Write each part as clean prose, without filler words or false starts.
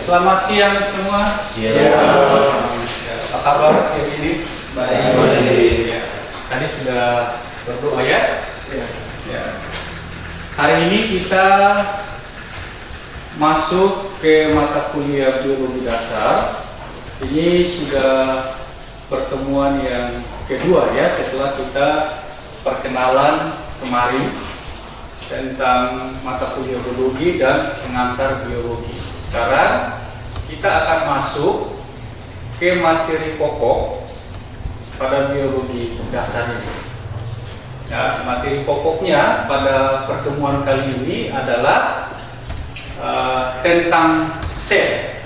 Selamat siang semua. Apa kabar siang ini? Baik. Ya. Tadi sudah berdoa ya? Ya. Hari ini kita masuk ke mata kuliah biologi dasar. Ini sudah pertemuan yang kedua ya, setelah kita perkenalan kemarin tentang mata kuliah biologi dan pengantar biologi. Sekarang kita akan masuk ke materi pokok pada biologi dasar ini. Ya, materi pokoknya pada pertemuan kali ini adalah tentang sel.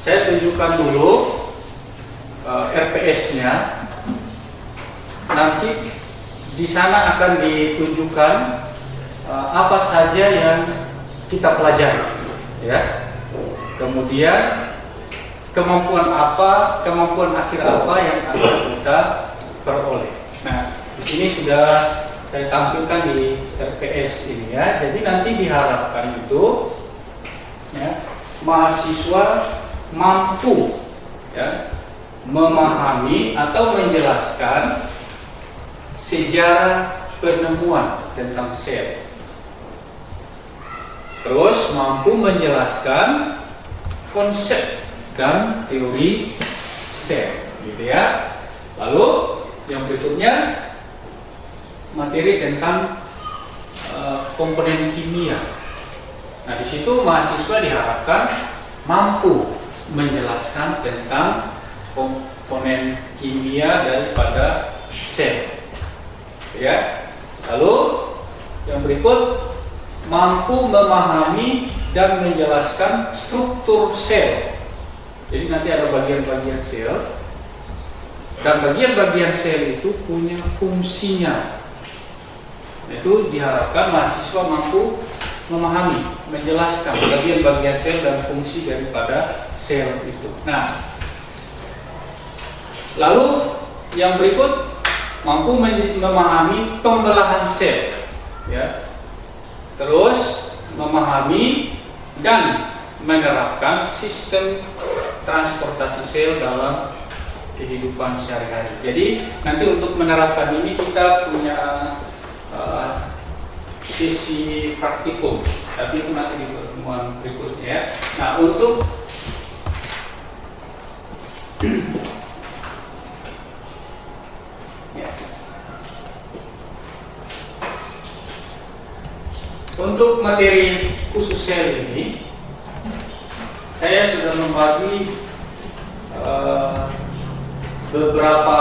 Saya tunjukkan dulu RPS-nya. Nanti di sana akan ditunjukkan apa saja yang kita pelajari, ya. Kemudian kemampuan akhir apa yang akan kita peroleh. Nah, di sini sudah saya tampilkan di RPS ini ya. Jadi nanti diharapkan itu ya, mahasiswa mampu ya, memahami atau menjelaskan sejarah penemuan tentang sel. Terus mampu menjelaskan konsep dan teori sel, gitu ya. Lalu yang berikutnya materi tentang komponen kimia. Nah, di situ mahasiswa diharapkan mampu menjelaskan tentang komponen kimia daripada sel. Ya. Lalu yang berikut mampu memahami dan menjelaskan struktur sel. Jadi nanti ada bagian-bagian sel dan bagian-bagian sel itu punya fungsinya. Itu diharapkan mahasiswa mampu memahami, menjelaskan bagian-bagian sel dan fungsi daripada sel itu. Nah, lalu yang berikut mampu memahami pembelahan sel, ya. Terus memahami dan menerapkan sistem transportasi sel dalam kehidupan sehari-hari. Jadi nanti untuk menerapkan ini kita punya sesi praktikum, tapi itu nanti di pertemuan berikutnya ya. Nah, untuk untuk materi khusus sel ini, saya sudah membagi beberapa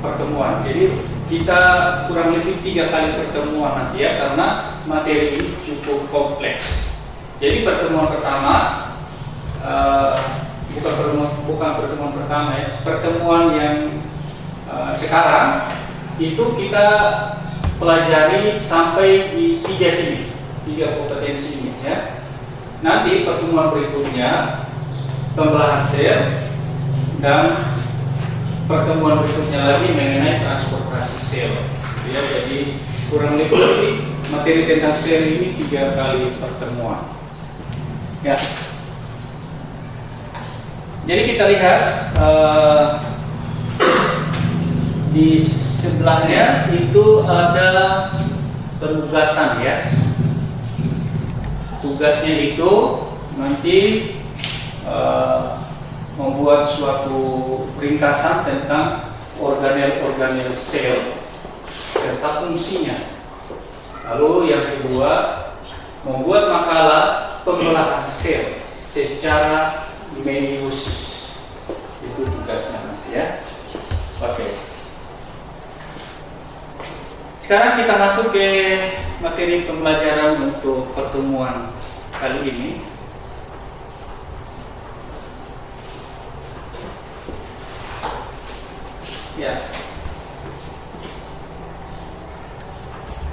pertemuan. Jadi kita kurang lebih 3 kali pertemuan nanti ya, karena materi ini cukup kompleks. Jadi pertemuan pertama, bukan pertemuan pertama ya, pertemuan yang sekarang itu kita pelajari sampai di 3 kompetensi ini ya. Nanti pertemuan berikutnya pembelahan sel dan pertemuan berikutnya lagi mengenai transportasi sel. Ya, jadi kurang lebih materi tentang sel ini 3 kali pertemuan. Ya. Jadi kita lihat di sebelahnya itu ada penugasan ya. Tugasnya itu nanti membuat suatu ringkasan tentang organel-organel sel serta fungsinya. Lalu yang kedua, membuat makalah pembelahan sel secara meiosis. Itu tugasnya nanti ya. Oke. Sekarang kita masuk ke materi pembelajaran untuk pertemuan kali ini. Ya.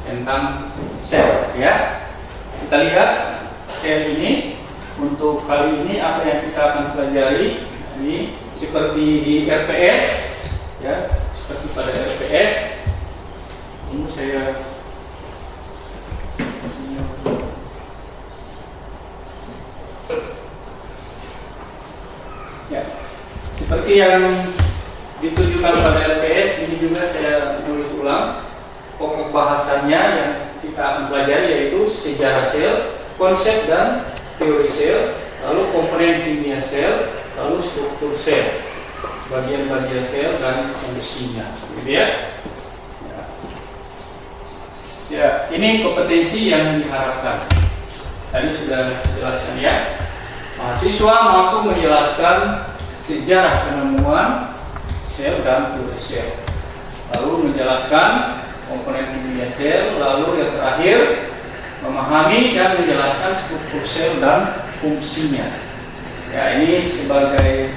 Tentang sel ya. Kita lihat sel ini untuk kali ini apa yang kita akan pelajari. Ini seperti di RPS ya, seperti pada RPS. Ini saya seperti yang ditunjukkan pada LPS, ini juga saya tulis ulang. Pokok bahasannya yang kita akan pelajari yaitu sejarah sel, konsep dan teori sel, lalu komponen kimia sel, lalu struktur sel, bagian-bagian sel dan fungsinya, gitu ya. Ya, ini kompetensi yang diharapkan. Tadi sudah dijelaskan ya. Mahasiswa mampu menjelaskan sejarah penemuan sel dan teori sel, lalu menjelaskan komponen kimia sel, lalu yang terakhir memahami dan menjelaskan struktur sel dan fungsinya. Ya, ini sebagai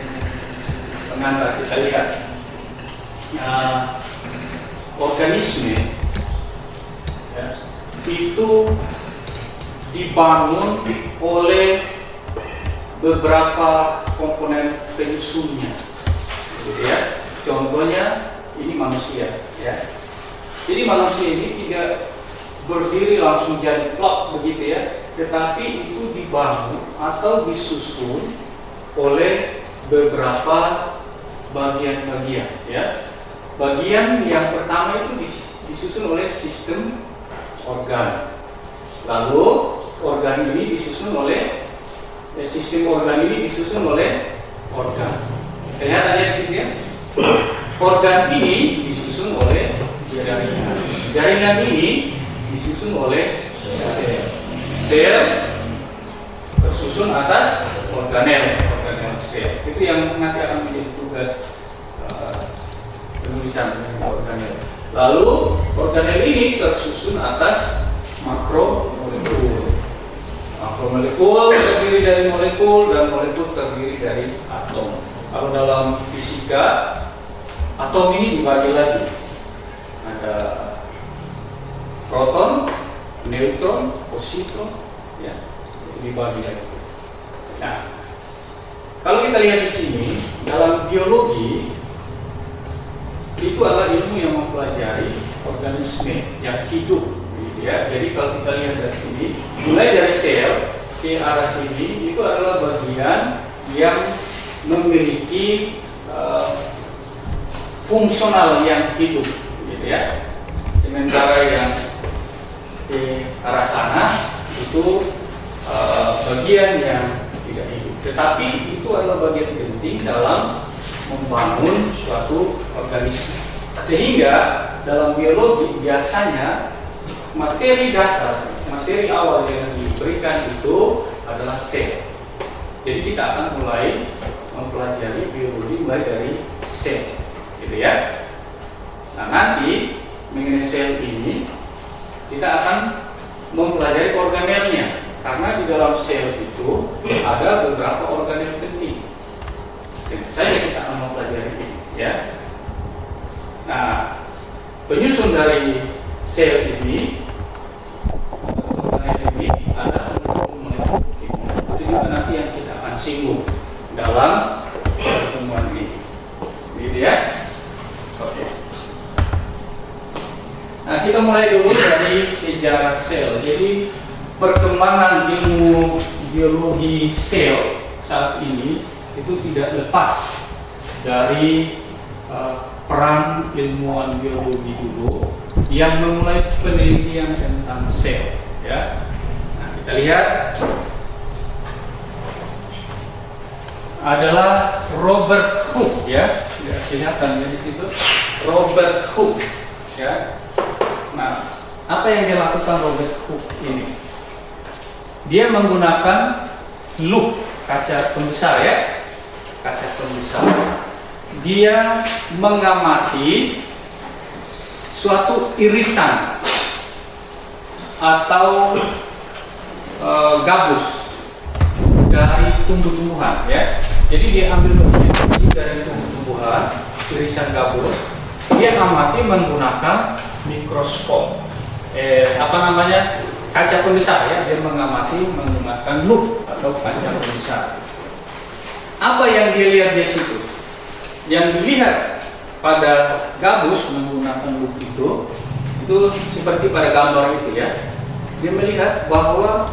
pengantar kita lihat. Nah, organisme ya, itu dibangun oleh beberapa komponen penyusunnya, gitu ya. Contohnya ini manusia, ya. Jadi manusia ini tidak berdiri langsung jadi plot begitu ya, tetapi itu dibangun atau disusun oleh beberapa bagian-bagian ya. Bagian yang pertama itu disusun oleh sistem organ. Lalu organ ini disusun oleh sistem organ ini disusun oleh organ. Kelihatan ya di sini ya. Organ ini disusun oleh jaringan. Jaringan ini disusun oleh sel. Sel tersusun atas organel sel. Itu yang nanti akan menjadi tugas penulisan organel. Lalu organel ini tersusun atas makromolekul. Makromolekul terdiri dari molekul dan molekul terdiri dari atom. Kalau dalam fisika, atom ini dibagi lagi. Ada proton, neutron, positron, ya, dibagi lagi. Nah, kalau kita lihat di sini, dalam biologi itu adalah ilmu yang mempelajari organisme yang hidup, gitu ya. Jadi kalau kita lihat dari sini, mulai dari sel ke arah sini, itu adalah bagian yang memiliki fungsional yang hidup, gitu ya. Sementara yang di arah sana itu bagian yang tidak hidup. Tetapi itu adalah bagian penting dalam membangun suatu organisme. Sehingga dalam biologi biasanya materi dasar, materi awal yang diberikan itu adalah sel. Jadi kita akan mulai mempelajari biologi mulai dari sel, gitu ya. Nah, nanti mengenai sel ini kita akan mempelajari organelnya, karena di dalam sel itu ada beberapa organel penting. Tentu saja kita akan mempelajari ini, ya. Nah, penyusun dari sel ini, organel ini ada molekul. Itu juga nanti yang kita akan singgung dalam pertemuan ini, gitu ya. Oke. Nah, kita mulai dulu dari sejarah sel. Jadi perkembangan ilmu biologi sel saat ini itu tidak lepas dari peran ilmuwan biologi dulu yang memulai penelitian tentang sel, ya. Nah, kita lihat adalah Robert Hooke, ya. Kelihatan ya di situ, Robert Hooke, ya. Nah, apa yang dilakukan Robert Hooke ini? Dia menggunakan loupe, kaca pembesar, ya, kaca pembesar. Dia mengamati suatu irisan atau gabus dari tumbuh-tumbuhan, ya. Jadi dia ambil bagian dari tumbuh-tumbuhan, irisan gabus, dia amati menggunakan mikroskop, kaca pembesar, ya. Dia mengamati menggunakan loupe atau kaca pembesar. Apa yang dia lihat di situ? Yang dilihat pada gabus menggunakan loupe itu seperti pada gambar itu, ya. Dia melihat bahwa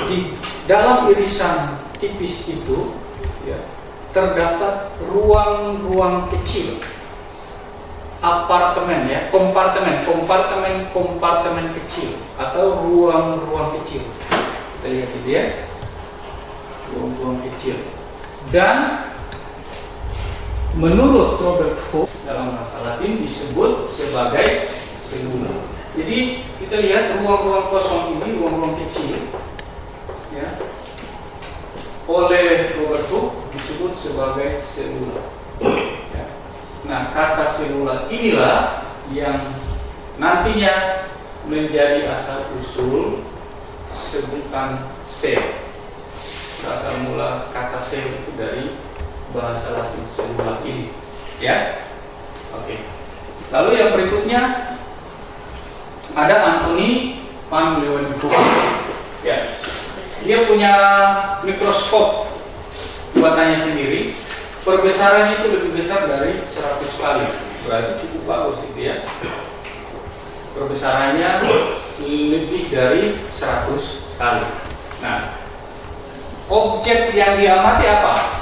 di dalam irisan tipis itu, ya, terdapat ruang-ruang kecil, apartemen ya, kompartemen kecil atau ruang-ruang kecil. Kita lihat ini ya, ruang-ruang kecil. Dan menurut Robert Hooke dalam bahasa Latin disebut sebagai selula. Jadi kita lihat ruang-ruang kosong ini, ruang-ruang kecil, ya, oleh Robert Hooke disebut sebagai selula. Ya. Nah, kata selula inilah yang nantinya menjadi asal usul sebutan sel. Asal mula kata sel itu dari bahasa Latin selula ini, ya. Oke. Lalu yang berikutnya ada Anthony van Leeuwenhoek. Ya. Dia punya mikroskop buatannya sendiri. Perbesarannya itu lebih besar dari 100 kali. Berarti cukup bagus itu ya. Perbesarannya lebih dari 100 kali. Nah, objek yang diamati apa?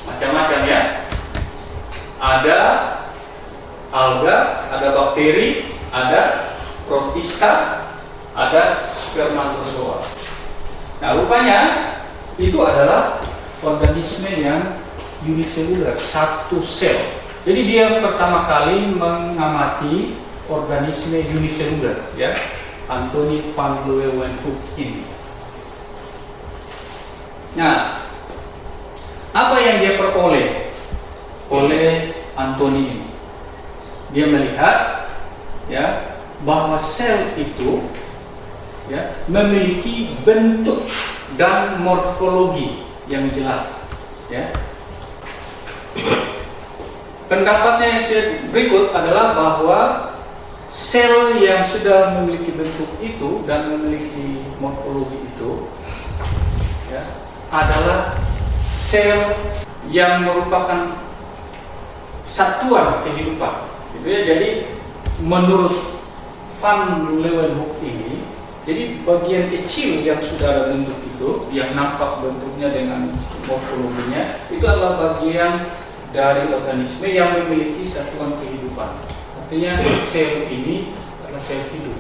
Macam-macam ya. Ada alga, ada bakteri, ada protista, ada spermatozoa. Nah, rupanya itu adalah organisme yang uniseluler, satu sel. Jadi dia pertama kali mengamati organisme uniseluler, ya, Anthony van Leeuwenhoek ini. Nah, apa yang dia peroleh oleh Anthony ini? Dia melihat, ya, bahwa sel itu, ya, memiliki bentuk dan morfologi yang jelas, ya. Pendapatnya yang berikut adalah bahwa sel yang sudah memiliki bentuk itu dan memiliki morfologi itu, ya, adalah sel yang merupakan satuan kehidupan, gitu ya. Jadi menurut Van Leeuwenhoek ini, jadi bagian kecil yang sudah ada bentuk itu, yang nampak bentuknya dengan morfologinya, itu adalah bagian dari organisme yang memiliki satuan kehidupan. Artinya sel ini adalah sel hidup,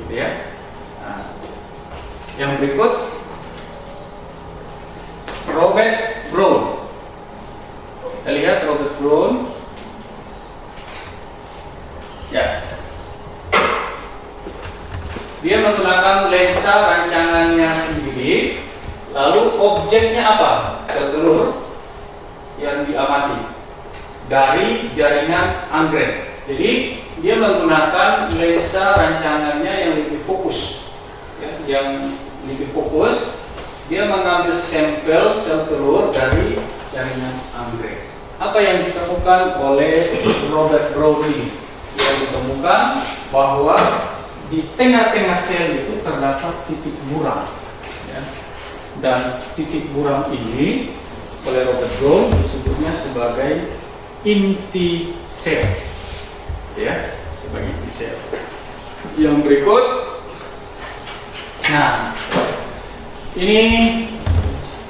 gitu ya. Nah, yang berikut Robert Brown. Kita lihat Robert Brown. Ya. Dia menggunakan lensa rancangannya sendiri. Lalu objeknya apa? Sel telur yang diamati dari jaringan anggrek. Jadi dia menggunakan lensa rancangannya yang lebih fokus, ya, yang lebih fokus. Dia mengambil sampel sel telur dari jaringan anggrek. Apa yang ditemukan oleh Robert Brown ini? Dia ditemukan bahwa di tengah-tengah sel itu terdapat titik buram, ya. Dan titik buram ini oleh Robert Brown disebutnya sebagai inti sel, ya, sebagai inti sel. Yang berikut, nah, ini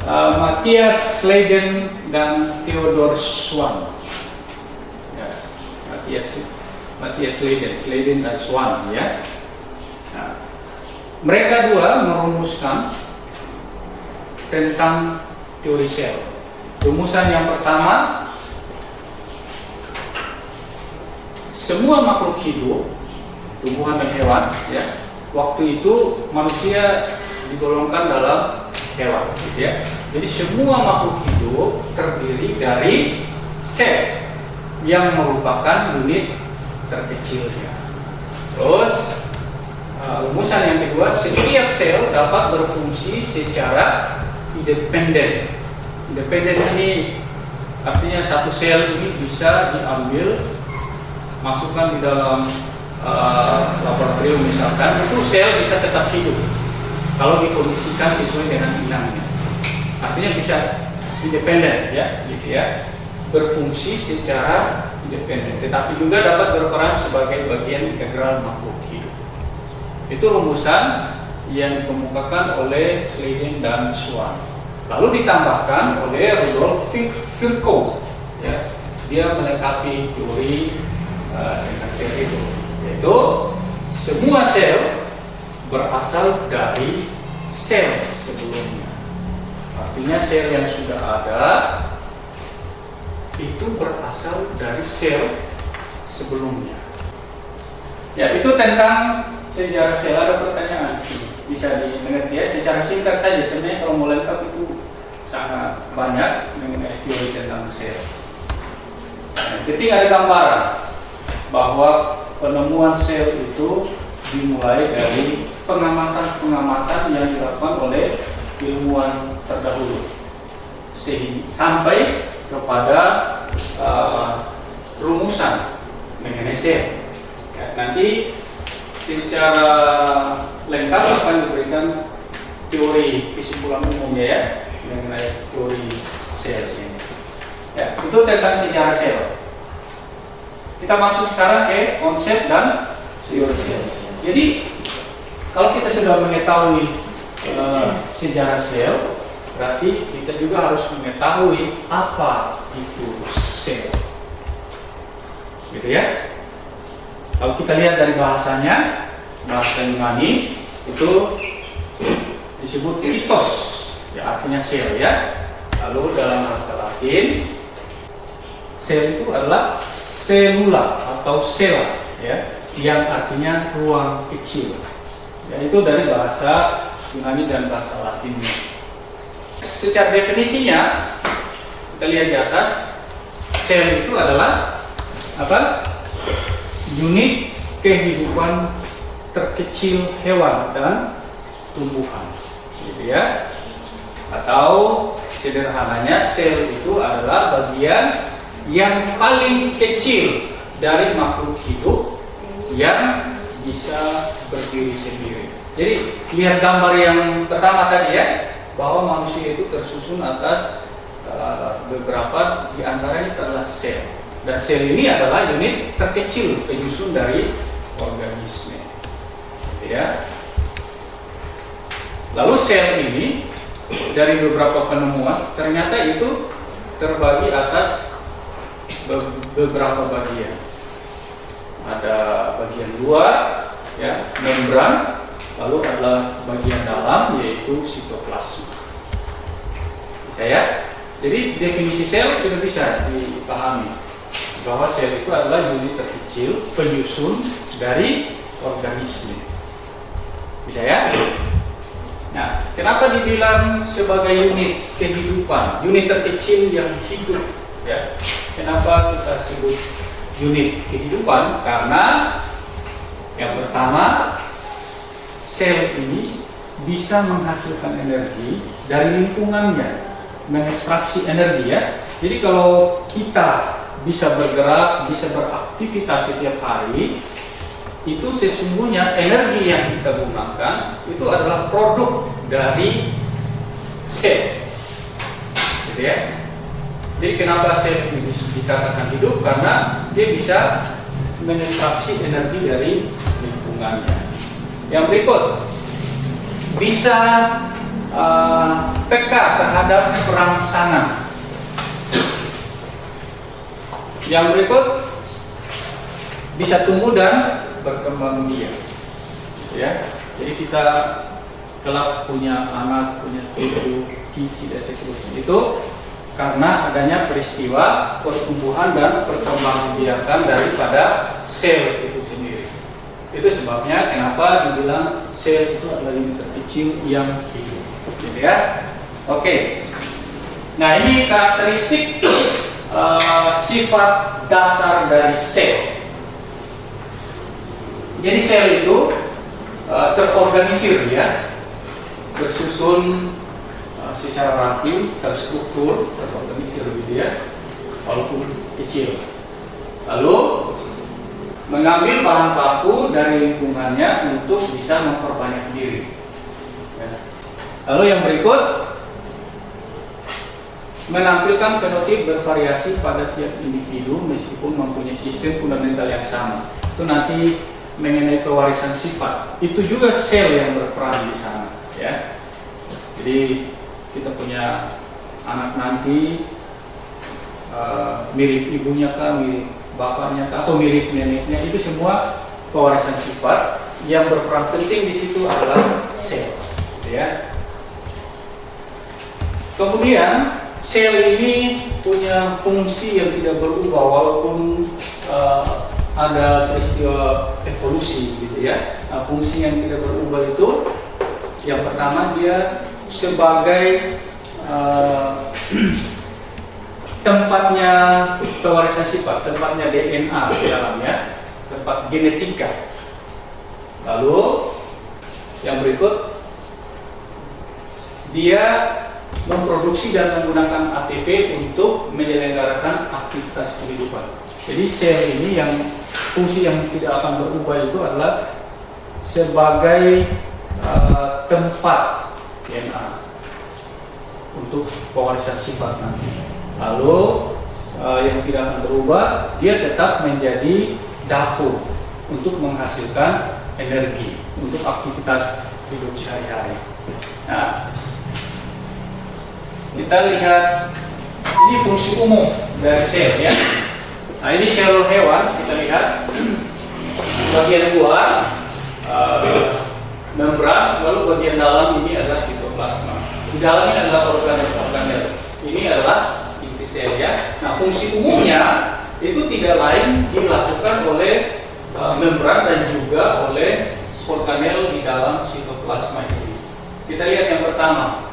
Matthias Leiden dan Theodor Schwann, ya, Matthias Leiden dan Schwann, ya. Nah, mereka dua merumuskan tentang teori sel. Rumusan yang pertama, semua makhluk hidup, tumbuhan dan hewan, ya, waktu itu manusia digolongkan dalam hewan, gitu ya. Jadi semua makhluk hidup terdiri dari sel yang merupakan unit terkecilnya. Terus rumusan yang kedua, setiap sel dapat berfungsi secara independen. Independen ini artinya satu sel ini bisa diambil, masukkan di dalam laboratorium misalkan, itu sel bisa tetap hidup kalau dikondisikan sesuai dengan inangnya. Artinya bisa independen, ya, gitu ya, berfungsi secara independen, tetapi juga dapat berperan sebagai bagian integral makhluk hidup. Itu rumusan yang dikemukakan oleh Leiden dan Schwann. Lalu ditambahkan oleh Rudolf Virchow, ya, dia melengkapi teori tentang sel itu, yaitu semua sel berasal dari sel sebelumnya. Artinya sel yang sudah ada itu berasal dari sel sebelumnya. Ya, itu tentang sejarah sel. Ada pertanyaan? Bisa dimengerti ya, secara singkat saja. Sebenarnya kalau mau lengkap itu sangat banyak mengenai teori tentang sel. Nah, ketika ada gambaran bahwa penemuan sel itu dimulai dari pengamatan-pengamatan yang dilakukan oleh ilmuwan terdahulu sampai kepada rumusan mengenai sel. Ya, nanti secara lengkap akan diberikan teori kesimpulan umumnya ya mengenai teori sel ini. Ya, itu tentang sejarah sel. Kita masuk sekarang ke konsep dan teori sel. Jadi kalau kita sudah mengetahui sejarah sel, berarti kita juga harus mengetahui apa itu sel. Gitu ya. Kalau kita lihat dari bahasanya, bahasa Yunani itu disebut kitos, ya artinya sel ya. Lalu dalam bahasa Latin, sel itu adalah selula atau sela, ya, yang artinya ruang kecil. Ya, itu dari bahasa Yunani dan bahasa Latinnya. Secara definisinya, kita lihat di atas, sel itu adalah apa? Unit kehidupan terkecil hewan dan tumbuhan, gitu ya. Atau sederhananya, sel itu adalah bagian yang paling kecil dari makhluk hidup yang bisa berdiri sendiri. Jadi lihat gambar yang pertama tadi ya, bahwa manusia itu tersusun atas beberapa di antaranya adalah sel. Dan sel ini adalah unit terkecil penyusun dari organisme. Ya. Lalu sel ini dari beberapa penemuan ternyata itu terbagi atas beberapa bagian. Ada bagian luar, ya, membran, lalu ada bagian dalam yaitu sitoplasma. Bisa ya? Jadi definisi sel sudah bisa dipahami bahwa sel itu adalah unit terkecil penyusun dari organisme. Bisa ya? Nah, kenapa dibilang sebagai unit kehidupan, unit terkecil yang hidup? Ya, kenapa kita sebut unit kehidupan? Karena yang pertama, sel ini bisa menghasilkan energi dari lingkungannya, mengekstraksi energi ya. Jadi kalau kita bisa bergerak, bisa beraktivitas setiap hari, itu sesungguhnya energi yang kita gunakan itu adalah produk dari sel, gitu ya. Jadi kenapa sel ini dikatakan hidup? Karena dia bisa mengekstraksi energi dari lingkungannya. Yang berikut, bisa peka terhadap perangsangan. Yang berikut, bisa tumbuh dan berkembang biak. Ya, jadi kita kelak punya anak, punya cucu, cici dan seterusnya itu karena adanya peristiwa pertumbuhan dan perkembangbiakan daripada sel itu sendiri. Itu sebabnya kenapa dibilang sel itu adalah unit terkecil yang hidup. Gitu ya. Oke. Nah, ini karakteristik sifat dasar dari sel. Jadi sel itu terorganisir ya, bersusun secara rapi, terstruktur, terorganisir gitu ya, walaupun kecil. Lalu mengambil bahan baku dari lingkungannya untuk bisa memperbanyak diri. Ya. Lalu yang berikut, menampilkan fenotip bervariasi pada tiap individu meskipun mempunyai sistem fundamental yang sama. Itu nanti mengenai pewarisan sifat. Itu juga sel yang berperan di sana, ya. Jadi kita punya anak nanti mirip ibunya kah, mirip bapaknya kah, atau mirip neneknya, itu semua pewarisan sifat. Yang berperan penting di situ adalah sel, ya. Kemudian sel ini punya fungsi yang tidak berubah walaupun ada peristiwa evolusi, gitu ya. Nah, fungsi yang tidak berubah itu, yang pertama dia sebagai tempatnya pewarisan sifat, tempatnya DNA di dalamnya, tempat genetika. Lalu yang berikut, dia memproduksi dan menggunakan ATP untuk menyelenggarakan aktivitas kehidupan. Jadi sel ini yang fungsi yang tidak akan berubah itu adalah sebagai tempat DNA untuk pewarisan sifat nanti. Lalu yang tidak akan berubah, dia tetap menjadi dapur untuk menghasilkan energi untuk aktivitas hidup sehari-hari. Nah, kita lihat ini fungsi umum dari sel, ya. Nah, ini sel hewan, kita lihat bagian luar membran, lalu bagian dalam ini adalah sitoplasma. Di dalam ini adalah organel. Ini adalah inti sel, ya. Nah, fungsi umumnya itu tidak lain dilakukan oleh membran dan juga oleh organel di dalam sitoplasma ini. Kita lihat yang pertama.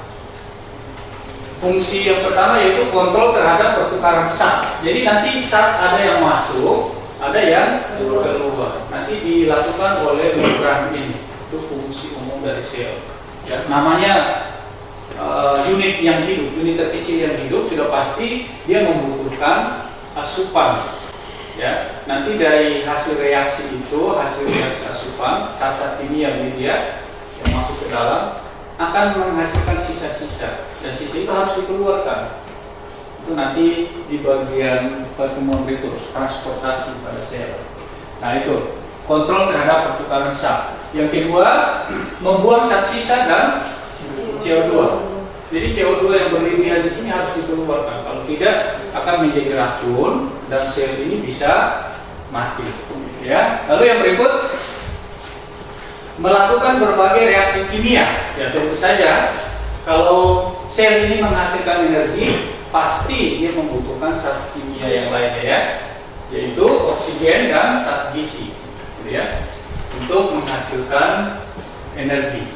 Fungsi yang pertama yaitu kontrol terhadap pertukaran zat. Jadi nanti zat ada yang masuk, ada yang keluar. Nanti dilakukan oleh membran ini. Itu fungsi umum dari sel. Ya, namanya unit yang hidup, unit terkecil yang hidup, sudah pasti dia membutuhkan asupan. Ya, nanti dari hasil reaksi itu, hasil reaksi asupan, zat-zat kimia dia yang masuk ke dalam akan menghasilkan sisa-sisa, dan sisa itu harus dikeluarkan. Itu nanti di bagian pertemuan berikut, transportasi pada sel. Nah, itu kontrol terhadap pertukaran zat. Yang kedua, membuang zat sisa dan CO2. Jadi CO2 yang berlebihan di sini harus dikeluarkan. Kalau tidak, akan menjadi racun dan sel ini bisa mati. Ya. Lalu yang berikut, melakukan berbagai reaksi kimia. Ya, tentu saja kalau sel ini menghasilkan energi, pasti dia membutuhkan zat kimia yang lainnya, ya, yaitu oksigen dan zat gizi, gitu ya, untuk menghasilkan energi.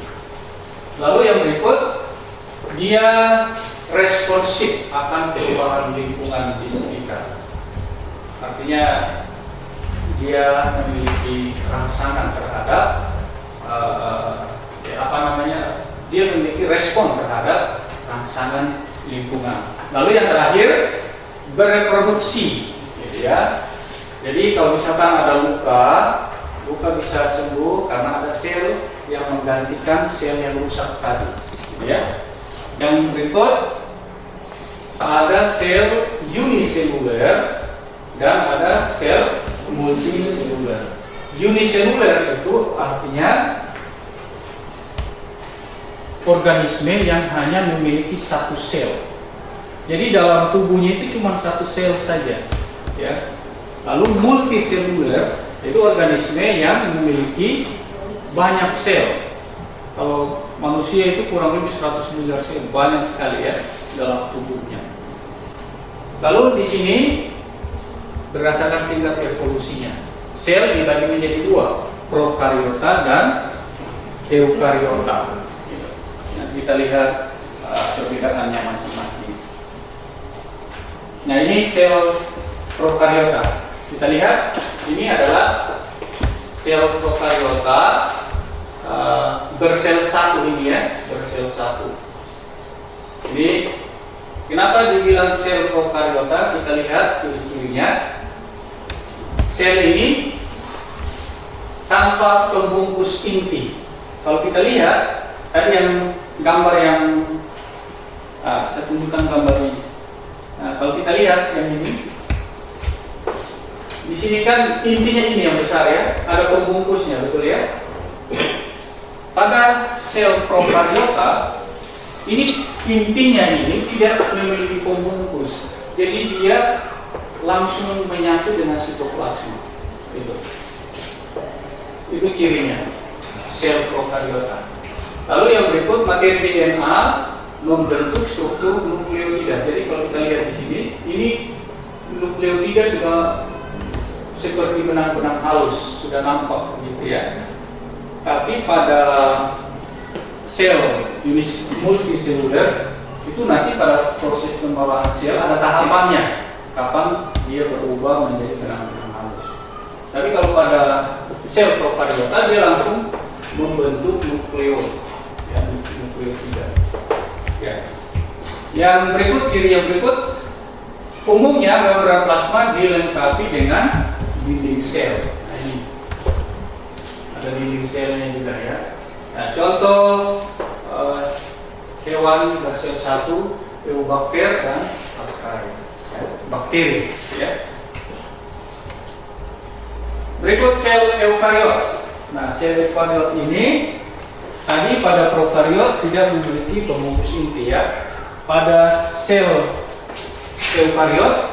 Lalu yang berikut, dia responsif akan perubahan lingkungan di sekitar. Artinya dia memiliki rangsangan terhadap dia memiliki respon terhadap rangsangan lingkungan. Lalu yang terakhir, bereproduksi, gitu ya. Jadi kalau misalkan ada luka bisa sembuh karena ada sel yang menggantikan sel yang rusak tadi, gitu ya. Yang berikut, ada sel uniseluler dan ada sel multiseluler. Uniseluler itu artinya organisme yang hanya memiliki satu sel. Jadi dalam tubuhnya itu cuma satu sel saja, ya. Lalu multiseluler itu organisme yang memiliki banyak sel. Kalau manusia itu kurang lebih 100 miliar sel, banyak sekali, ya, dalam tubuhnya. Lalu di sini berdasarkan tingkat evolusinya, sel dibagi menjadi dua, prokariota dan eukariota. Nah, kita lihat perbedaannya masing-masing. Nah, ini sel prokariota. Kita lihat, ini adalah sel prokariota bersel satu ini, ya, bersel satu. Jadi kenapa dibilang sel prokariota? Kita lihat ciri-cirinya. Sel ini tanpa pembungkus inti. Kalau kita lihat tadi yang gambar yang saya tunjukkan gambar ini. Nah, kalau kita lihat yang ini, di sini kan intinya ini yang besar, ya, ada pembungkusnya, betul, ya. Pada sel prokariota ini intinya ini tidak memiliki pembungkus, jadi dia langsung menyatu dengan sitoplasma. Itu cirinya sel prokariota. Lalu yang berikut, materi DNA membentuk struktur nukleotida. Jadi kalau kita lihat di sini, ini nukleotida sudah seperti benang-benang halus, sudah nampak gitu ya. Tapi pada sel jenis multiseluler itu nanti pada proses pembawahan sel ada tahapannya, kapan dia berubah menjadi benang-benang halus. Tapi kalau pada sel prokariota dia langsung membentuk nukleotida. Ya. Yang berikut, ciri yang berikut, umumnya membran plasma dilengkapi dengan dinding sel. Nah, ini ada dinding selnya juga ya. Nah, contoh hewan bersel satu, eubakter dan archaea, ya, bakteri. Ya. Berikut sel eukariot. Nah, sel eukariot ini tadi pada prokariot tidak memiliki pembungkus inti ya. Pada sel eukariot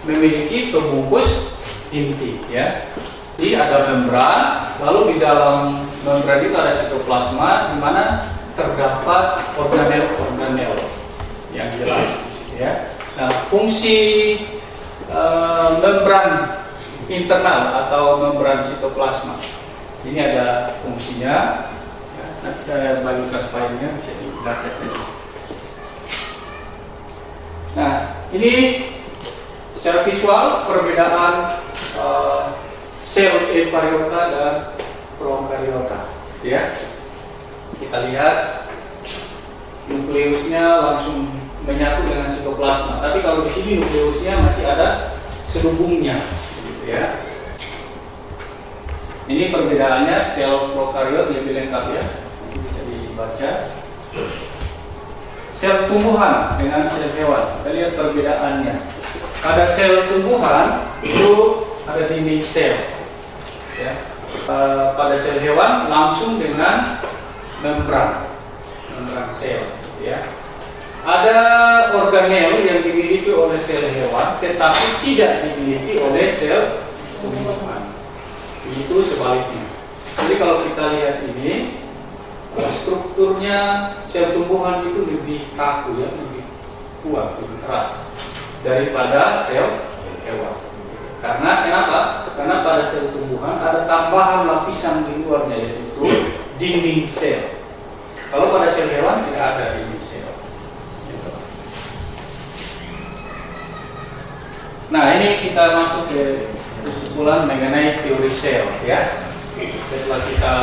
memiliki pembungkus inti ya. Jadi ada membran, lalu di dalam membran itu ada sitoplasma di mana terdapat organel-organel yang jelas ya. Nah, fungsi membran internal atau membran sitoplasma ini ada fungsinya. Nanti saya bagikan filenya, bisa dibaca saja. Nah, ini secara visual perbedaan sel eukariota dan prokariota. Ya, kita lihat nukleusnya langsung menyatu dengan sitoplasma. Tapi kalau di sini nukleusnya masih ada selubungnya, gitu ya. Ini perbedaannya sel prokariot lebih lengkap ya. Bisa dibaca. Sel tumbuhan dengan sel hewan, kita lihat perbedaannya. Pada sel tumbuhan itu ada dinding sel ya. Pada sel hewan langsung dengan membran sel ya. Ada organel yang dimiliki oleh sel hewan tetapi tidak dimiliki oleh sel tumbuhan, itu sebaliknya. Jadi kalau kita lihat ini, strukturnya sel tumbuhan itu lebih kaku ya, lebih kuat, lebih keras daripada sel hewan. Karena kenapa? Karena pada sel tumbuhan ada tambahan lapisan di luarnya, yaitu dinding sel. Kalau pada sel hewan tidak ada dinding sel. Nah, ini kita masuk ke kesimpulan mengenai teori sel ya. Setelah kita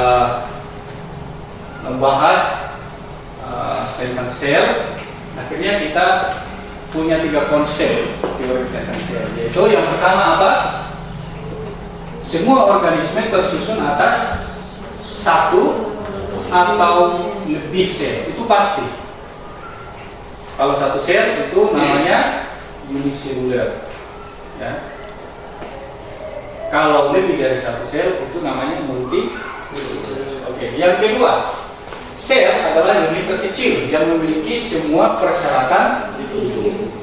membahas tentang sel, akhirnya kita punya 3 konsep teori tentang sel, yaitu yang pertama apa? Semua organisme tersusun atas satu atau lebih sel, itu pasti. Kalau satu sel itu namanya uniseluler ya. Kalau lebih dari satu sel itu namanya multiseluler. Oke, yang kedua, sel adalah unit terkecil yang memiliki semua persyaratan hidup.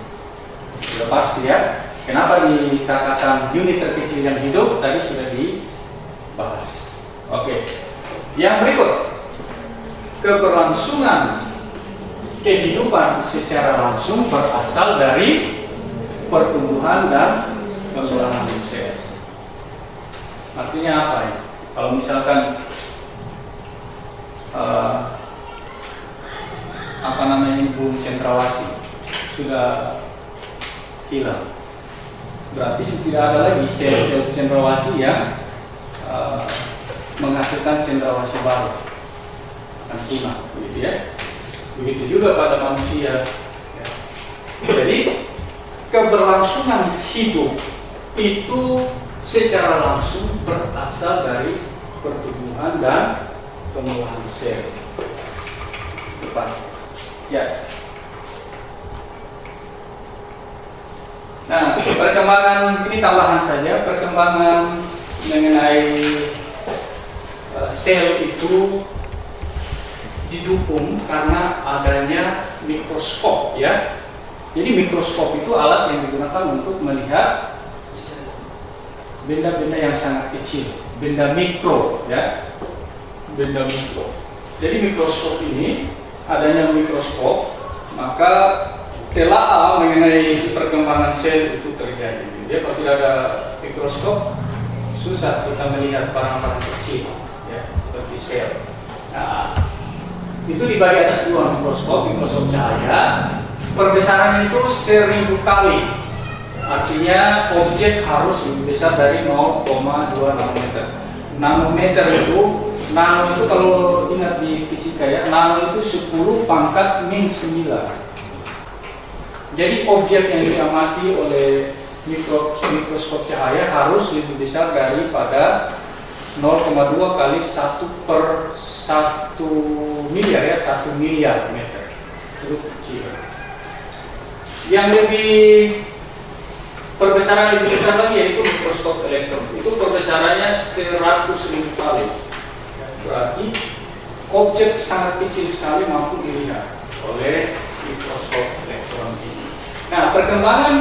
Sudah pasti ya. Kenapa dikatakan unit terkecil yang hidup? Tadi sudah dibahas. Oke. Yang berikut, keberlangsungan kehidupan secara langsung berasal dari pertumbuhan dan pengulangan sel. Artinya apa ya? Kalau misalkan apa namanya, boom cendrawasih sudah hilang, berarti tidak ada lagi sel-sel cendrawasih yang menghasilkan cendrawasih baru, akan punah, begitu ya. Begitu juga pada manusia. Jadi keberlangsungan hidup itu secara langsung berasal dari pertumbuhan dan pengulangan sel. Pasti. Ya. Nah, perkembangan ini tambahan saja, perkembangan mengenai sel itu didukung karena adanya mikroskop ya. Jadi mikroskop itu alat yang digunakan untuk melihat benda-benda yang sangat kecil, benda mikro ya, benda mikro. Jadi mikroskop ini, adanya mikroskop, maka telaah mengenai perkembangan sel itu terjadi. Jadi kalau tidak ada mikroskop, susah kita melihat barang-barang kecil ya, seperti sel. Nah, itu dibagi atas dua mikroskop cahaya. Perbesarannya itu 1000 kali. Artinya objek harus lebih besar dari 0,2 nanometer. Nanometer itu, nano itu kalau ingat di fisika ya, nano itu 10 pangkat min 9. Jadi objek yang diamati oleh mikroskop cahaya harus lebih besar daripada 0,2 kali 1 per 1 miliar ya, 1 miliar meter. Itu kecil. Yang lebih perbesaran lebih besar lagi yaitu mikroskop elektron. Itu perbesarannya 100.000 kali. Berarti objek sangat kecil sekali mampu dilihat oleh mikroskop elektron ini. Nah, perkembangan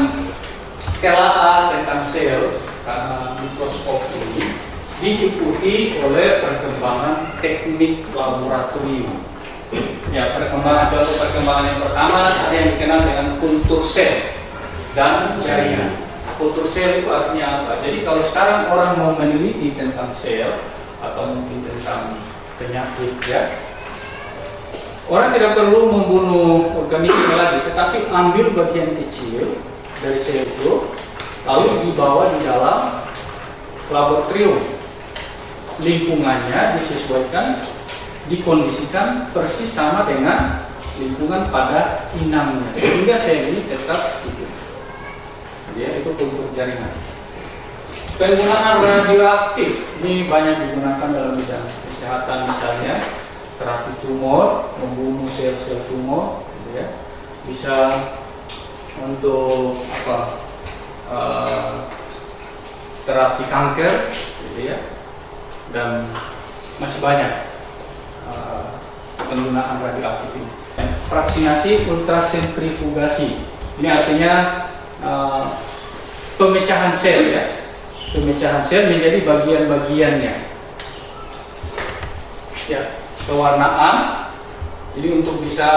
telaah tentang sel karena mikroskop ini diikuti oleh perkembangan teknik laboratorium. Ya, contoh perkembangan yang pertama ada yang dikenal dengan kultur sel dan jaringan. Kultur sel itu artinya apa? Jadi kalau sekarang orang mau meneliti tentang sel atau mungkin tentang penyakit ya, orang tidak perlu membunuh organisme lagi, tetapi ambil bagian kecil dari sel itu lalu dibawa di dalam laboratorium. Lingkungannya disesuaikan, dikondisikan persis sama dengan lingkungan pada inangnya, sehingga sel ini tetap hidup. Ya, itu kultur jaringan. Penggunaan radioaktif ini banyak digunakan dalam bidang kesehatan, misalnya terapi tumor, membunuh sel-sel tumor, gitu ya. Bisa untuk apa? Terapi kanker, gitu ya. Dan masih banyak penggunaan radioaktif ini. Fraksinasi ultrasentrifugasi ini artinya pemecahan sel ya, pemecahan sel menjadi bagian-bagiannya ya, pewarnaan. Jadi untuk bisa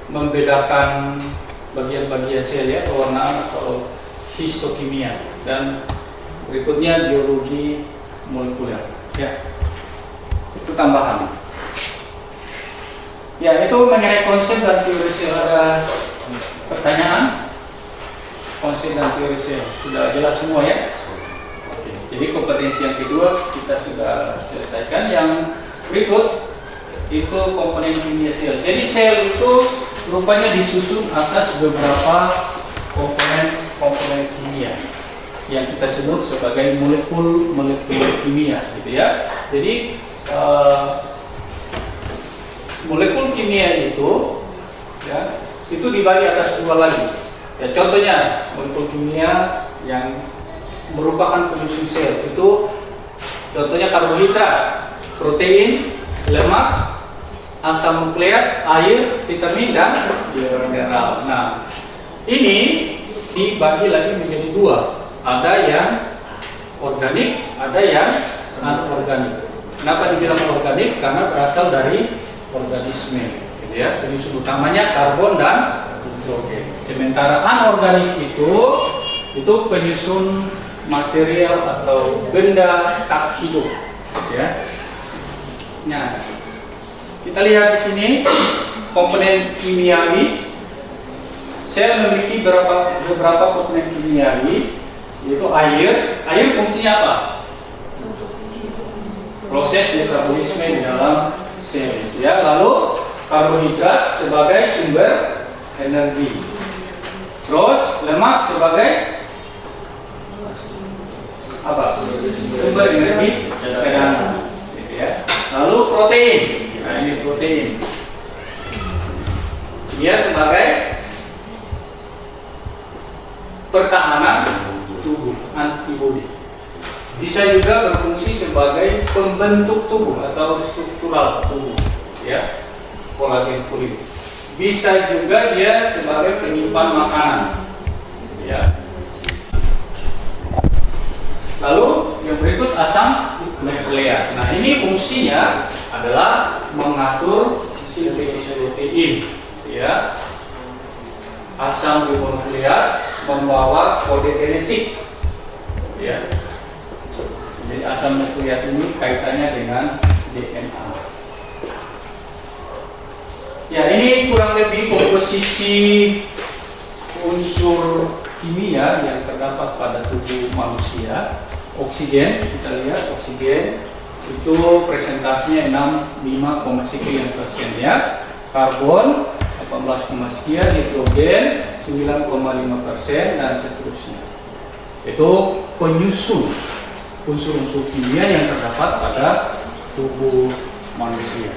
membedakan bagian-bagian sel ya, pewarnaan atau histokimia. Dan berikutnya biologi molekuler ya, itu tambahan ya. Itu mengenai konsep dan teori sel. Ada pertanyaan? Konsep dan teori sel sudah jelas semua ya. Oke. Jadi kompetensi yang kedua kita sudah selesaikan. Yang berikut itu komponen kimia sel. Jadi sel itu rupanya disusun atas beberapa komponen kimia yang kita sebut sebagai molekul kimia, gitu ya. Jadi molekul kimia itu, ya, itu dibagi atas dua lagi. Ya, contohnya molekul kimia yang merupakan penyusun sel itu, contohnya karbohidrat, protein, lemak, asam nukleat, air, vitamin dan mineral. Nah, ini dibagi lagi menjadi dua. Ada yang organik, ada yang anorganik. Kenapa dibilang organik? Karena berasal dari organisme, gitu ya. Penyusun utamanya karbon dan hidrogen. Sementara anorganik itu penyusun material atau benda tak hidup, ya. Nah, kita lihat di sini komponen kimiawi. Sel memiliki beberapa komponen kimiawi, yaitu air. Air fungsinya apa? Proses metabolisme di dalam sel, ya. Lalu karbohidrat sebagai sumber energi. Terus lemak sebagai apa? Sumber energi cadangan, gitu ya. Lalu protein. Nah, ini protein. Dia sebagai pertahanan tubuh, antibodi. Bisa juga berfungsi sebagai pembentuk tubuh atau struktural tubuh, ya, kolagen kulit. bisa juga dia sebagai penyimpan makanan. Ya. Lalu yang berikut asam nukleat. Nah, ini fungsinya adalah mengatur sintesis protein. Ya. Asam ribonukleat membawa kode genetik. Ya. Jadi asam nukleat ini kaitannya dengan DNA. Ya, ini kurang lebih komposisi unsur kimia yang terdapat pada tubuh manusia. Oksigen, kita lihat oksigen itu presentasinya 65,sekian% ya. Karbon 18, sekian, nitrogen 9,5% dan seterusnya. Itu penyusun unsur-unsur kimia yang terdapat pada tubuh manusia.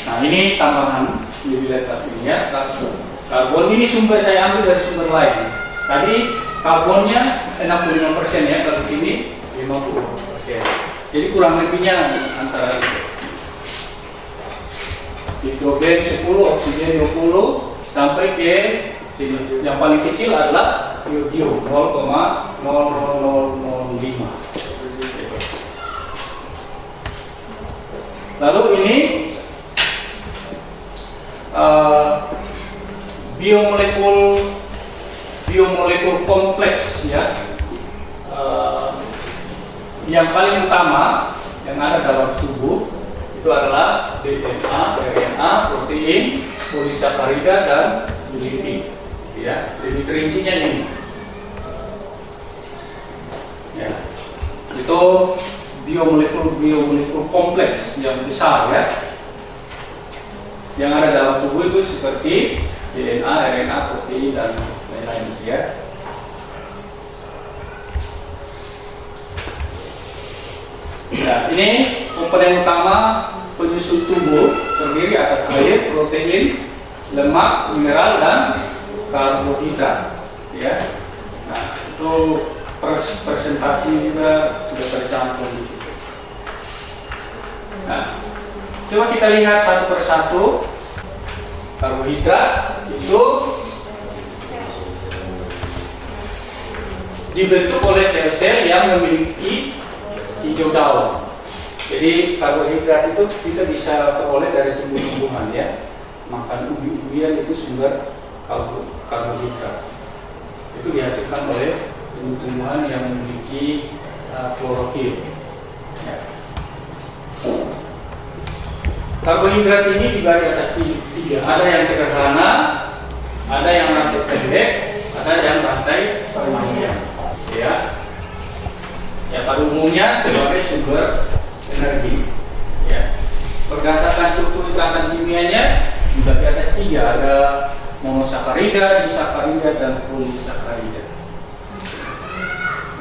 Nah, ini tambahan lebih lengkap ini ya. Karbon ini sumber saya ambil dari sumber lain. Tadi karbonnya 65% ya, kalau di sini 50%. Jadi kurang lebihnya antara itu. Nitrogen 10, oksigen 20 sampai ke sini. Yang paling kecil adalah iodium 0,0005. Lalu ini biomolekul kompleks ya, yang paling utama yang ada dalam tubuh itu adalah DNA, RNA, protein, polisakarida dan lipid. Ya, lebih rincinya ini. Ya, itu biomolekul kompleks yang besar ya. Yang ada dalam tubuh itu seperti DNA, RNA, protein dan lain-lain ya. Nah, ini komponen utama penyusun tubuh terdiri atas air, protein, lemak, mineral dan karbohidrat. Ya. Nah, itu presentasi juga sudah tercantum di situ. Nah, coba kita lihat satu persatu. Karbohidrat itu dibentuk oleh sel-sel yang memiliki hijau daun. Jadi karbohidrat itu kita bisa peroleh dari tumbuh-tumbuhan ya. Makan ubi-ubian itu sumber karbohidrat. Itu dihasilkan oleh tumbuh-tumbuhan yang memiliki klorofil. Ya. Karbohidrat ini dibagi atas tiga. Ada yang sederhana, ada yang rantai pendek, ada yang rantai panjang. Ya, ya pada umumnya sebagai sumber energi. Ya, berdasarkan struktur ikatan kimianya dibagi atas tiga. Ada monosakarida, disakarida, dan polisakarida.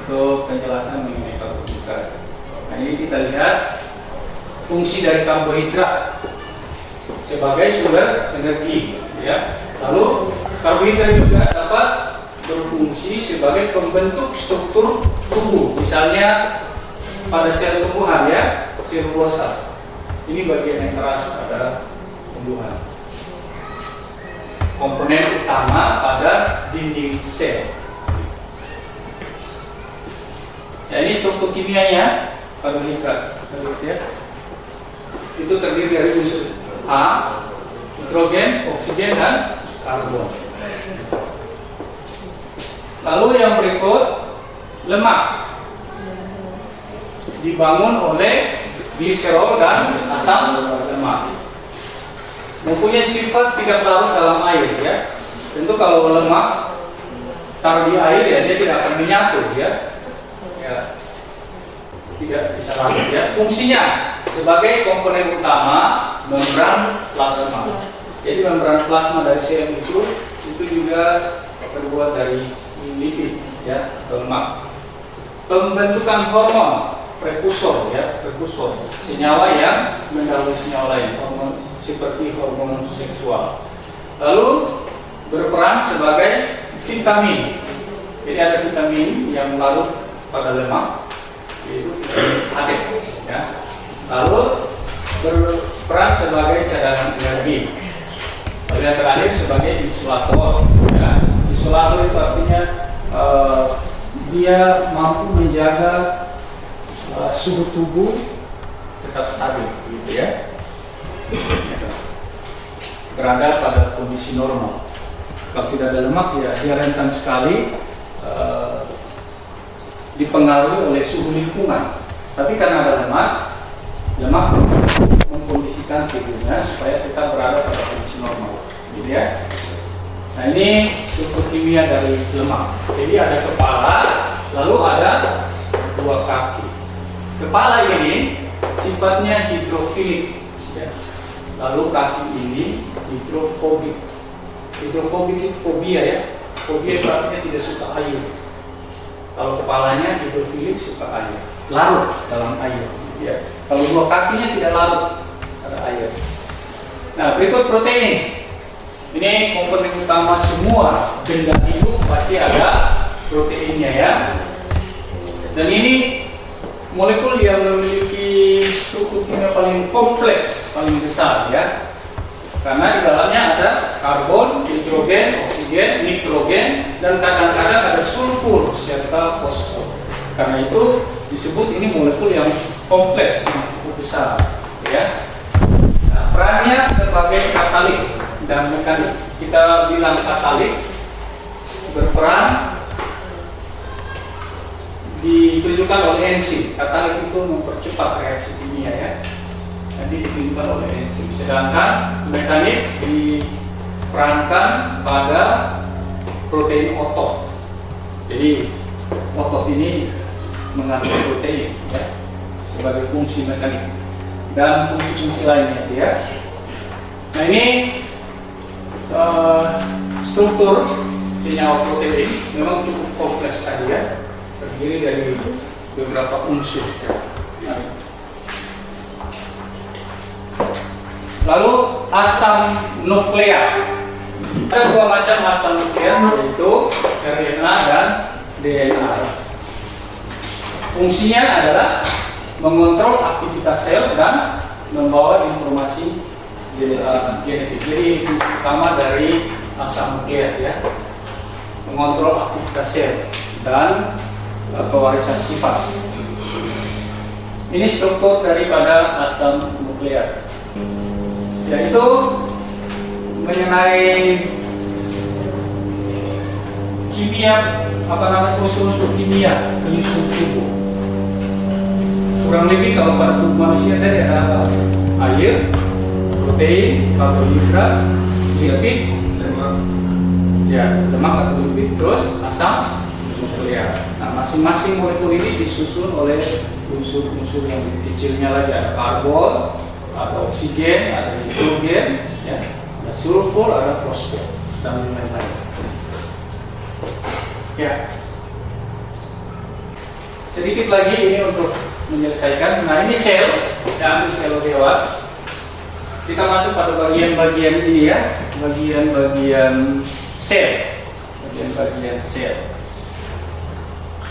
Itu penjelasan mengenai karbohidrat. Nah, ini kita lihat fungsi dari karbohidrat sebagai sumber energi ya. Lalu karbohidrat juga dapat berfungsi sebagai pembentuk struktur tubuh. Misalnya pada sel tumbuhan ya, selulosa. Ini bagian yang keras pada tumbuhan. Komponen utama pada dinding sel. Ya, ini struktur kimianya karbohidrat. Ya. Itu terdiri dari unsur A, nitrogen, oksigen, dan karbon. Lalu yang berikut, lemak dibangun oleh gliserol dan asam lemak. Mempunyai sifat tidak larut dalam air ya. Tentu kalau lemak taruh di air ya dia tidak akan menyatu ya. Tidak bisa larut ya. Fungsinya sebagai komponen utama membran plasma. Jadi membran plasma dari sel itu juga terbuat dari lipid ya, lemak. Pembentukan hormon prekursor ya, prekursor senyawa yang mendahului senyawa lain, hormon seperti hormon seksual. Lalu berperan sebagai vitamin. Jadi ada vitamin yang larut pada lemak, yaitu ATP ya. Lalu berperan sebagai cadangan energi. Lalu yang terakhir sebagai insulator. Ya. Insulator itu artinya dia mampu menjaga suhu tubuh tetap stabil, gitu ya. Berada pada kondisi normal. Kalau tidak ada lemak, ya dia rentan sekali dipengaruhi oleh suhu lingkungan. Tapi karena ada lemak mengkondisikan tubuhnya supaya kita berada pada kondisi normal, gitu ya. Nah, ini struktur kimia dari lemak. Jadi ada kepala, lalu ada dua kaki. Kepala ini sifatnya hidrofilik, ya. Lalu kaki ini hidrofobik. Hidrofobik itu fobia, ya. Fobia itu artinya tidak suka air. Kalau kepalanya hidrofilik, suka air, larut dalam air, ya. Kalau dua kakinya tidak larut pada air. Nah, berikut protein. Ini komponen utama semua benda hidup pasti ada proteinnya, ya. Dan ini molekul yang memiliki struktur kimia paling kompleks, paling besar, ya. Karena di dalamnya ada karbon, hidrogen, oksigen, nitrogen, dan kadang-kadang ada sulfur serta fosfor. Karena itu disebut ini molekul yang kompleks, yang cukup besar, ya. Nah, perannya sebagai katalik dan mekanik. Kita bilang katalik berperan ditunjukkan oleh enzim. Katalik itu mempercepat reaksi kimia, ya. Nanti ditunjukkan oleh enzim. Sedangkan mekanik diperankan pada protein otot. Jadi otot ini mengandung protein, ya, sebagai fungsi mekanik dan fungsi-fungsi lainnya, ya. Nah, ini struktur senyawa protein memang cukup kompleks tadi, ya, terdiri dari beberapa unsur. Lalu asam nukleat. Ada dua macam asam nukleat, yaitu RNA dan DNA. Fungsinya adalah mengontrol aktivitas sel dan membawa informasi genetik. Jadi fungsi utama dari asam nukleat, ya, mengontrol aktivitas sel dan pewarisan sifat. Ini struktur daripada asam nukleat, yaitu mengenai kimia, unsur-unsur kimia penyusun tubuh. Kurang lebih kalau pada tubuh manusia tadi ada air, protein, karbohidrat, lipid, lemak atau lipid, terus asam nukleat. Nah, masing-masing molekul ini disusun oleh unsur-unsur yang lebih kecilnya lagi. Ada karbon, ada oksigen, ada nitrogen, ya, ada sulfur, ada fosfor, dan lain-lain. Ya, sedikit lagi ini untuk menyelesaikan. Nah, ini sel, dan sel hewan. Kita masuk pada bagian-bagian ini, ya, bagian-bagian sel, bagian-bagian sel.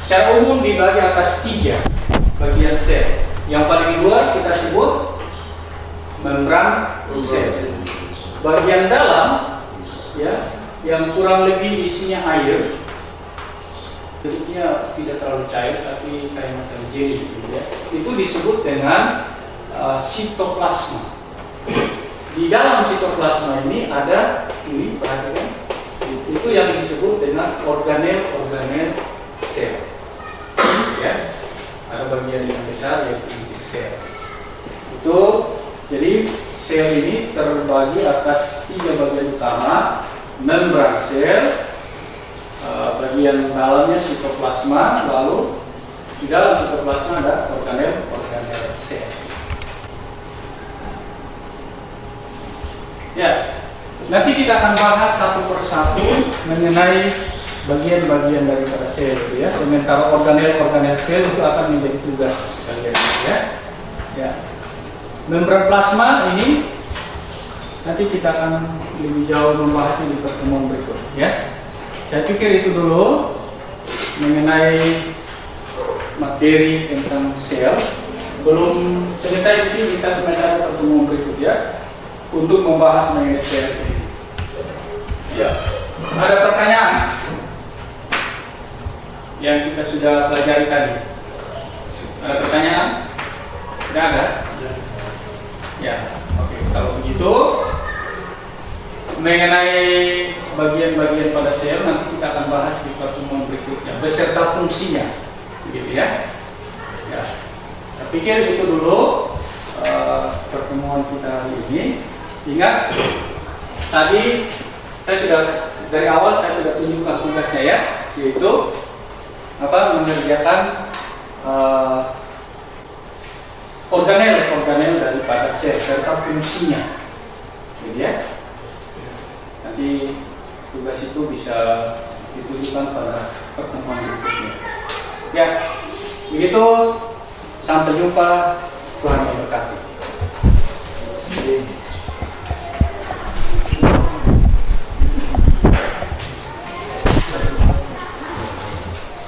Secara umum dibagi atas 3 bagian sel. Yang paling luar kita sebut membran sel. Bagian dalam, ya, yang kurang lebih isinya air, bentuknya tidak terlalu cair tapi kayak macam jelly, gitu, ya. Itu disebut dengan sitoplasma. Di dalam sitoplasma ini ada, ini perhatikan, itu yang disebut dengan organel sel, ya. Ada bagian yang besar yaitu inti sel. Itu jadi sel ini terbagi atas 3 bagian utama: membran sel, bagian dalamnya sitoplasma, lalu di dalam sitoplasma ada organel sel. Ya, nanti kita akan bahas satu persatu mengenai bagian-bagian daripada sel, ya. Sementara organel sel itu akan menjadi tugas kalian, ya. Ya. Membran plasma ini nanti kita akan lebih jauh membahasnya di pertemuan berikut, ya. Saya pikir itu dulu mengenai materi tentang sel. Belum selesai di sini, kita masih ada pertemuan berikut, ya, untuk membahas mengenai sel ini. Ya. Ada pertanyaan yang kita sudah pelajari tadi? Ada pertanyaan? Tidak ada? Ya, oke. Kalau begitu, mengenai bagian-bagian pada sel nanti kita akan bahas di pertemuan berikutnya beserta fungsinya, begitu ya. Ya, saya pikir itu dulu pertemuan kita hari ini. Ingat, tadi saya sudah dari awal saya sudah tunjukkan tugasnya ya, yaitu mengerjakan organel daripada sel serta fungsinya, gitu ya. Nanti tugas itu bisa ditunjukkan pada pertemuan berikutnya. Ya, begitu. Sampai jumpa. Tuhan memberkati.